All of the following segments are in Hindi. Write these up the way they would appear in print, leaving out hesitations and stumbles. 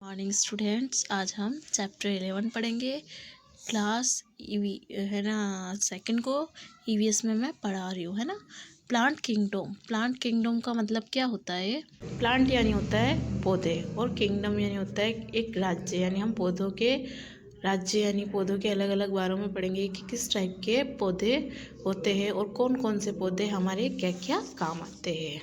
मॉर्निंग स्टूडेंट्स, आज हम चैप्टर 11 पढ़ेंगे। क्लास है ना, सेकंड को ईवीएस में मैं पढ़ा रही हूँ, है ना। Plant kingdom. प्लांट किंगडम का मतलब क्या होता है? प्लांट यानी होता है पौधे, और किंगडम यानी होता है एक राज्य, यानी हम पौधों के राज्य यानी पौधों के अलग अलग बारों में पढ़ेंगे कि किस टाइप के पौधे होते हैं और कौन कौन से पौधे हमारे क्या क्या काम आते हैं।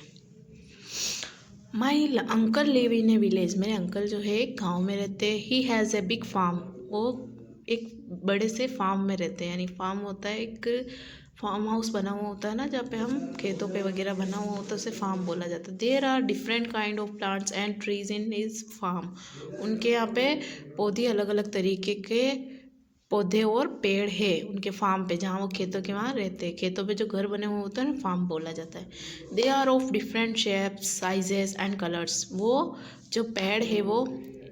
My uncle live in a village. मेरे अंकल जो है एक गाँव में रहते हैं। He has a big farm. वो एक बड़े से फार्म में रहते हैं, यानी फार्म होता है एक फार्म हाउस बना हुआ होता है ना, जहाँ पे हम खेतों पे वगैरह बना हुआ होता है, उसे फार्म बोला जाता है। There are different kind of plants and trees in his farm. उनके यहाँ पे पौधे अलग अलग तरीके के पौधे और पेड़ है उनके फार्म पे, जहाँ वो खेतों के वहाँ रहते हैं। खेतों पे जो घर बने हुए होते हैं ना, फार्म बोला जाता है। They are of different shapes, sizes and colours. वो जो पेड़ है वो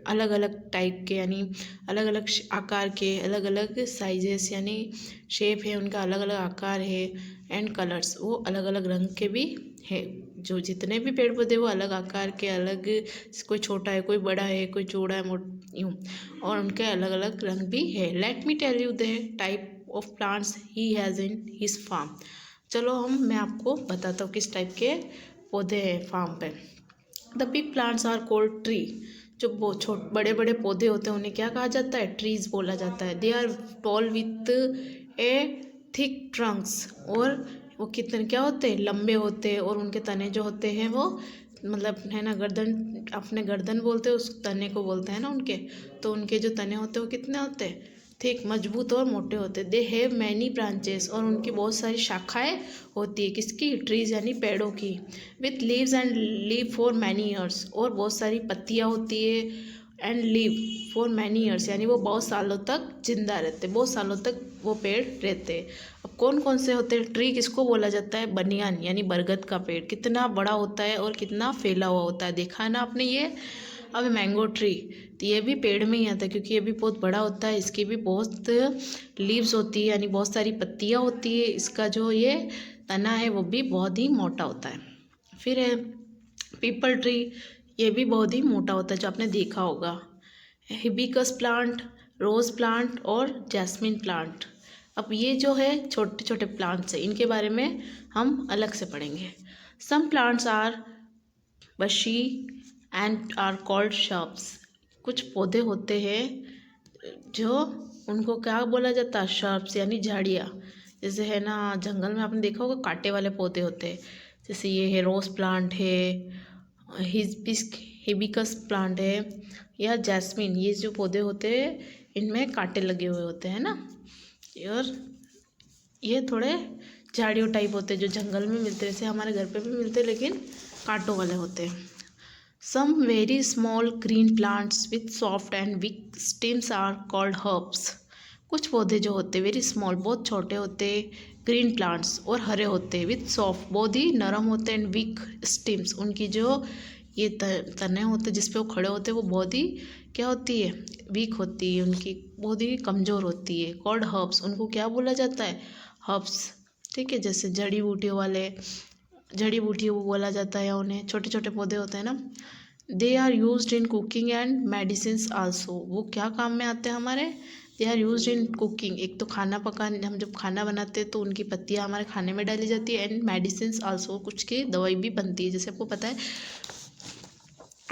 अलग अलग टाइप के, यानी अलग अलग आकार के, अलग अलग साइजेस यानी शेप है उनका, अलग अलग आकार है। एंड कलर्स, वो अलग अलग रंग के भी है। जो जितने भी पेड़ पौधे वो अलग आकार के, अलग, कोई छोटा है, कोई बड़ा है, कोई चौड़ा है, यूँ, और उनके अलग अलग रंग भी है। Let me tell you the type of plants he has in his farm. चलो मैं आपको बताता हूँ किस टाइप के पौधे हैं फार्म पे। The big plants are called tree. जो बड़े बड़े पौधे होते हैं उन्हें क्या कहा जाता है? ट्रीज बोला जाता है। They are tall with a thick trunks. और वो कितने क्या होते हैं? लंबे होते हैं, और उनके तने जो होते हैं वो मतलब है ना, गर्दन, अपने गर्दन बोलते हैं उस तने को, बोलते हैं ना उनके। तो उनके जो तने होते हैं वो कितने होते हैं? थिक, मजबूत और मोटे होते। They have many branches. और उनकी बहुत सारी शाखाएं होती है। किसकी? ट्रीज यानी पेड़ों की। With leaves and leave for many years. और बहुत सारी पत्तियां होती है। And leave for many years, यानी वो बहुत सालों तक जिंदा रहते, बहुत सालों तक वो पेड़ रहते। अब कौन कौन से होते हैं? ट्री किसको बोला जाता है? बनियान यानी बरगद का पेड़। कितना बड़ा होता है और कितना फैला हुआ होता है, देखा है ना आपने ये। अब मैंगो ट्री, तो ये भी पेड़ में ही आता है, क्योंकि ये भी बहुत बड़ा होता है। इसकी भी बहुत लीव्स होती है, यानी बहुत सारी पत्तियां होती है। इसका जो ये तना है वो भी बहुत ही मोटा होता है। फिर है पीपल ट्री। ये भी बहुत ही मोटा होता है, जो आपने देखा होगा। हिबिस्कस प्लांट, रोज प्लांट और जैस्मिन प्लांट। अब ये जो है छोटे छोटे प्लांट्स हैं, इनके बारे में हम अलग से पढ़ेंगे। सम प्लांट्स आर बशी एंड आर कॉल्ड शर्ब्स। कुछ पौधे होते हैं जो, उनको क्या बोला जाता है? शर्ब्स यानी झाड़ियाँ। जैसे है ना, जंगल में आपने देखा होगा कांटे वाले पौधे होते हैं, जैसे ये है रोज प्लांट है, हिबिस्कस प्लांट है, या जैस्मिन। ये जो पौधे होते हैं इनमें कांटे लगे हुए होते हैं ना, और ये थोड़े झाड़ियों टाइप होते हैं जो जंगल में मिलते हैं। जैसे हमारे घर पे भी मिलते हैं, लेकिन कांटों वाले होते हैं। Some very small green plants with soft and weak stems are called herbs. कुछ पौधे जो होते हैं वेरी स्मॉल, बहुत छोटे होते हैं, ग्रीन प्लांट्स और हरे होते हैं, विथ सॉफ्ट, बहुत ही नरम होते हैं, एंड वीक स्टेम्स, उनकी जो ये तने होते हैं जिसपे वो खड़े होते हैं वो बहुत ही क्या होती है? वीक होती है, उनकी बहुत ही कमज़ोर होती है। कॉल्ड हर्ब्स, उनको क्या बोला जाता है? हर्ब्स। ठीक है, जैसे जड़ी बूटियों वाले, जड़ी बूटी वो बोला जाता है, या उन्हें छोटे छोटे पौधे होते हैं ना। They are use in cooking and medicine also. वो क्या काम में आते हैं हमारे? They are use in cooking, एक तो खाना पकाने, हम जब खाना बनाते हैं तो उनकी पत्तियाँ हमारे खाने में डाली जाती है। एंड मेडिसिन आल्सो, कुछ की दवाई भी बनती है, जैसे आपको पता है।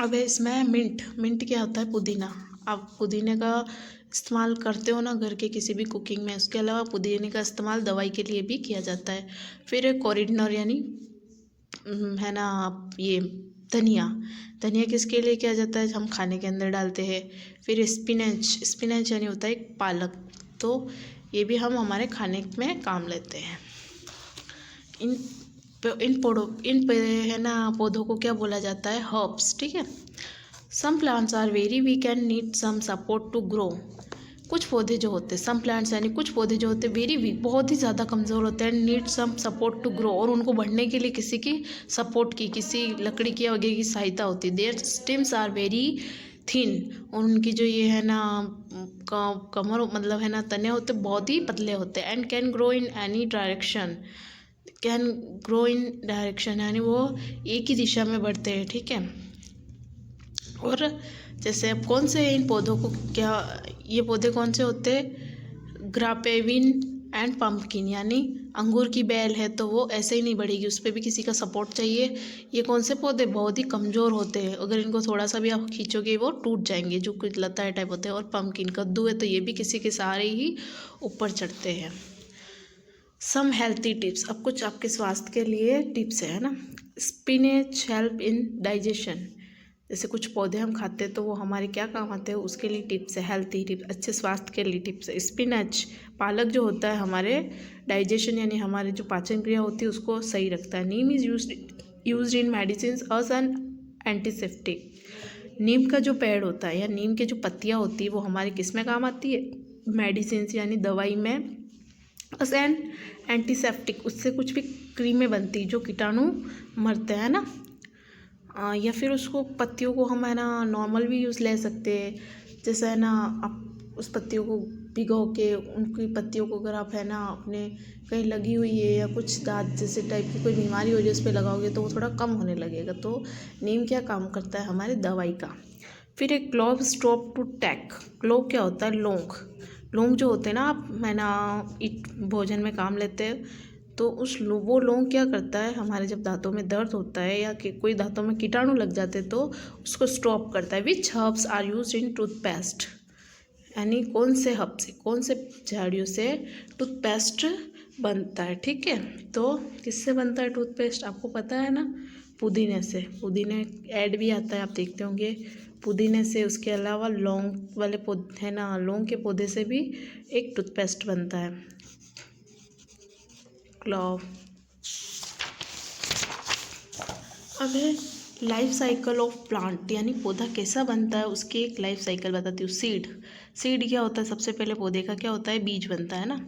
अब है इसमें मिंट। मिंट क्या होता है? पुदीना। आप पुदीने का इस्तेमाल करते हो ना घर के किसी भी कुकिंग में। उसके अलावा पुदीने का इस्तेमाल दवाई के लिए भी किया जाता है। फिर कोरिएंडर यानी है ना, ये धनिया। धनिया किसके लिए किया जाता है? हम खाने के अंदर डालते हैं। फिर स्पिनच। स्पिनच यानी होता है पालक, तो ये भी हम हमारे खाने में काम लेते हैं। इन है ना पौधों को क्या बोला जाता है? हर्ब्स। ठीक है। Some plants are very weak and need some support to grow. कुछ पौधे जो होते हैं, सम प्लांट्स यानी कुछ पौधे जो होते हैं वेरी वीक, बहुत ही ज़्यादा कमज़ोर होते हैं, need some support to grow, और उनको बढ़ने के लिए किसी की सपोर्ट की, किसी लकड़ी की वगैरह की सहायता होती है। Their stems are very thin. और उनकी जो ये है ना कमर मतलब है ना तने होते बहुत ही पतले होते हैं। And can grow in any direction. Can grow in direction यानी वो एक ही दिशा में बढ़ते हैं। ठीक है। और जैसे अब कौन से इन पौधों को क्या, ये पौधे कौन से होते हैं, ग्रापेविन एंड पम्पकिन, यानी अंगूर की बेल है तो वो ऐसे ही नहीं बढ़ेगी, उस पर भी किसी का सपोर्ट चाहिए। ये कौन से पौधे बहुत ही कमज़ोर होते हैं, अगर इनको थोड़ा सा भी आप खींचोगे वो टूट जाएंगे, जो कुछ लता टाइप होते हैं। और पम्पकिन कद्दू है तो ये भी किसी के सहारे ही ऊपर चढ़ते हैं। सम हेल्थी टिप्स, अब कुछ आपके स्वास्थ्य के लिए टिप्स है ना। स्पिनेच हेल्प इन डाइजेशन, जैसे कुछ पौधे हम खाते हैं तो वो हमारे क्या काम आते हैं, उसके लिए टिप्स है, हेल्थी टिप्स, अच्छे स्वास्थ्य के लिए टिप्स है। स्पिनच, पालक जो होता है हमारे डाइजेशन यानी हमारे जो पाचन क्रिया होती है उसको सही रखता है। Neem is used in medicine as an antiseptic, नीम का जो पेड़ होता है या नीम के जो पत्तियाँ होती है वो हमारे किस में काम आती है, मेडिसिन यानी दवाई में, एज एन एंटीसेप्टिक, उससे कुछ भी क्रीमें बनती जो कीटाणु मरते हैं ना। या फिर उसको पत्तियों को हम है ना नॉर्मल भी यूज़ ले सकते हैं, जैसे है ना आप उस पत्तियों को भिगो के, उनकी पत्तियों को अगर आप है ना अपने कहीं लगी हुई है या कुछ दांत जैसे टाइप की कोई बीमारी हो रही है उस पर लगाओगे तो वो थोड़ा कम होने लगेगा। तो नीम क्या काम करता है, हमारे दवाई का। फिर एक clove stop to tack, clove क्या होता है, लौंग, लौंग जो होते हैं ना आप है ना भोजन में काम लेते हैं, तो वो लौंग क्या करता है, हमारे जब दांतों में दर्द होता है या कि कोई दांतों में कीटाणु लग जाते हैं तो उसको स्टॉप करता है। Which herbs are used in toothpaste, यानी कौन से हर्ब से, कौन से झाड़ियों से टूथपेस्ट बनता है। ठीक है, तो किससे बनता है टूथपेस्ट, आपको पता है ना, पुदीने से। पुदीने ऐड भी आता है, आप देखते होंगे, पुदीने से। उसके अलावा लौंग वाले पौधे है ना, लौंग के पौधे से भी एक टूथपेस्ट बनता है, क्लॉव। अब है लाइफ साइकिल ऑफ प्लांट, यानी पौधा कैसा बनता है उसकी एक लाइफ साइकिल बताती हूँ। सीड, सीड क्या होता है, सबसे पहले पौधे का क्या होता है, बीज बनता है ना।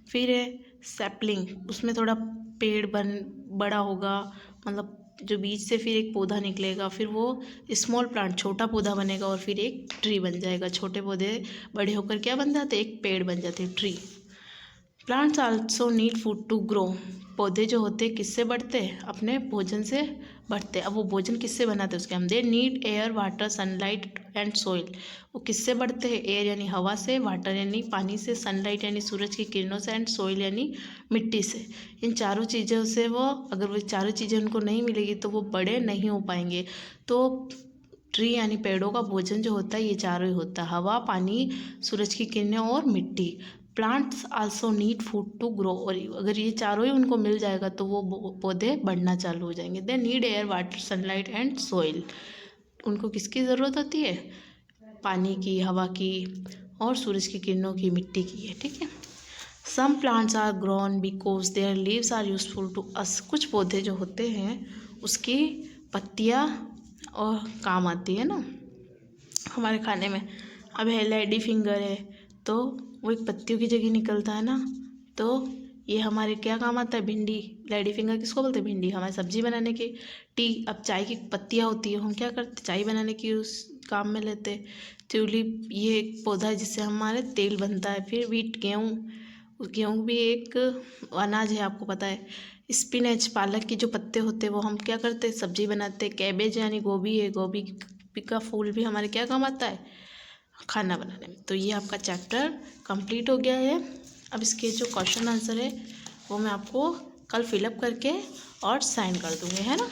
फिर है सैपलिंग, उसमें थोड़ा पेड़ बड़ा होगा, मतलब जो बीज से फिर एक पौधा निकलेगा, फिर वो स्मॉल प्लांट छोटा पौधा बनेगा और फिर एक ट्री बन जाएगा। छोटे पौधे बड़े होकर क्या बन जाते, एक पेड़ बन जाते, tree. Plants also need food to grow, पौधे जो होते हैं किससे बढ़ते हैं, अपने भोजन से बढ़ते हैं। अब वो भोजन किससे बनाते हैं उसके हम, they need air water sunlight and soil, वो किससे बढ़ते हैं, एयर यानी हवा से, वाटर यानी पानी से, सनलाइट यानी सूरज की किरणों से, एंड सोइल यानी मिट्टी से। इन चारों चीज़ों से वो, अगर वो चारों चीज़ें उनको नहीं मिलेगी तो वो बड़े नहीं हो पाएंगे। तो ट्री यानी पेड़ों का भोजन जो होता है ये चारों ही होता है, हवा, पानी, सूरज की किरणें और मिट्टी। Plants also need food to grow, और अगर ये चारों ही उनको मिल जाएगा तो वो पौधे बढ़ना चालू हो जाएंगे। They need air water sunlight and soil, उनको किसकी ज़रूरत होती है, पानी की, हवा की और सूरज की किरणों की, मिट्टी की है। ठीक है। Some plants are grown because their leaves are useful to us, कुछ पौधे जो होते हैं उसकी पत्तियाँ और काम आती है ना हमारे खाने में। अब है लेडी फिंगर है तो वो एक पत्तियों की जगह निकलता है ना, तो ये हमारे क्या काम आता है, भिंडी। लेडी फिंगर किसको बोलते हैं, भिंडी, हमारी सब्जी बनाने की। टी, अब चाय की पत्तियाँ होती है, हम क्या करते, चाय बनाने की उस काम में लेते। ट्यूलिप, ये एक पौधा है जिससे हमारे तेल बनता है। फिर वीट, गेहूँ, गेहूँ भी एक अनाज है, आपको पता है। स्पिनच, पालक की जो पत्ते होते हैं वो हम क्या करते हैं, सब्जी बनाते हैं। कैबेज यानी गोभी है, गोभी का फूल भी हमारे क्या काम आता है, खाना बनाने में। तो ये आपका चैप्टर कंप्लीट हो गया है। अब इसके जो क्वेश्चन आंसर है वो मैं आपको कल फिलअप करके और साइन कर दूँगी, है ना।